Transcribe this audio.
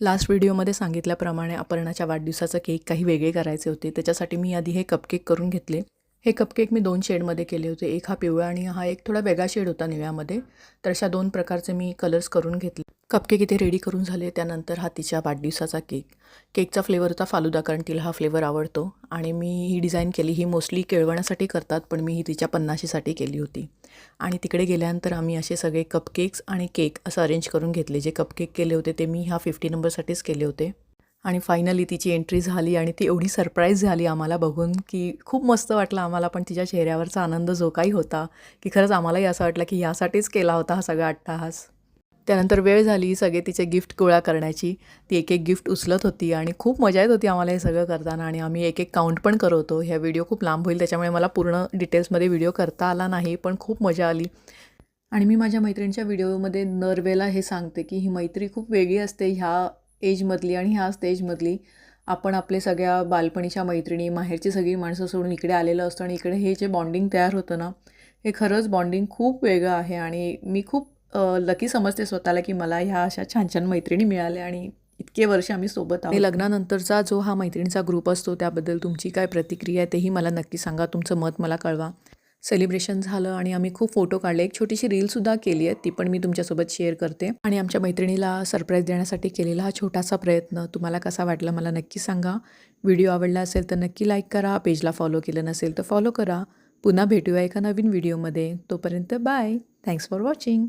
Last व्हिडिओमध्ये सांगितल्याप्रमाणे अपर्णाच्या वाढदिवसाचा केक काही वेगळे करायचे होते. त्याच्यासाठी मी आधी हे कपकेक करून घेतले. हे कपकेक मी 2 शेडमध्ये केले होते. एक हा पिवळा आणि हा एक थोडा वेगळा शेड होता निळ्यामध्ये. तर अशा 2 प्रकारचे मी कलर्स करून घेतले. कपकेक इथे रेडी करून झाले. त्यानंतर हा तिच्या वाढदिवसाचा केक. केकचा फ्लेवर होता फालुदा, कारण तिला हा फ्लेवर आवडतो. आणि मी ही डिझाईन केली. ही मोस्टली केळवणासाठी करतात, पण मी ही तिच्या पन्नाशीसाठी केली होती. आणि तिकडे गेल्यानंतर आम्ही असे सगळे कपकेक्स आणि केक असं अरेंज करून घेतले. जे कपकेक केले होते ते मी ह्या 50 नंबरसाठीच केले होते. आणि फायनली तिची एंट्री झाली आणि ती एवढी सरप्राईज झाली आम्हाला बघून, की खूप मस्त वाटलं आम्हाला. पण तिच्या चेहऱ्यावरचा आनंद जो काही होता, की खरंच आम्हालाही असं वाटलं की यासाठीच केला होता हा सगळा अट्टाहास. त्यानंतर वेळ झाली सगळे तिचे गिफ्ट गोळा करण्याची. ती एक एक गिफ्ट उचलत होती आणि खूप मजा येत होती आम्हाला हे सगळं करताना. आणि आम्ही एक एक काउंट पण करत होतो. ह्या व्हिडिओ खूप लांब होईल, त्याच्यामुळे मला पूर्ण डिटेल्समध्ये व्हिडिओ करता आला नाही, पण खूप मजा आली. आणि मी माझ्या मैत्रिणीच्या व्हिडिओमध्ये दरवेळेला हे सांगते, की ही मैत्री खूप वेगळी असते ह्या एजमधली आणि ह्या स्टेजमधली. आपण आपले सगळ्या बालपणीच्या मैत्रिणी, माहेरची सगळी माणसं सोडून इकडे आलेलं असतं आणि इकडे हे जे बॉन्डिंग तयार होतं ना, हे खरंच बॉन्डिंग खूप वेगळं आहे. आणि मी खूप लकी समजते स्वतःला, की मला ह्या अशा छान छान मैत्रिणी मिळाल्या आणि इतके वर्ष आम्ही सोबत आहोत. आणि लग्नानंतरचा जो हा मैत्रिणीचा ग्रुप असतो त्याबद्दल तुमची काय प्रतिक्रिया आहे तेही मला नक्की सांगा. तुमचं मत मला कळवा. सेलिब्रेशन झालं आणि आम्ही खूप फोटो काढले. एक छोटीशी रीलसुद्धा केली आहे, ती पण मी तुमच्यासोबत शेअर करते. आणि आमच्या मैत्रिणीला सरप्राईज देण्यासाठी केलेला हा छोटासा प्रयत्न तुम्हाला कसा वाटला मला नक्की सांगा. व्हिडिओ आवडला असेल तर नक्की लाईक करा. पेजला फॉलो केलं नसेल तर फॉलो करा. पुन्हा भेटूया एका नवीन व्हिडिओमध्ये. तोपर्यंत बाय. Thanks for watching.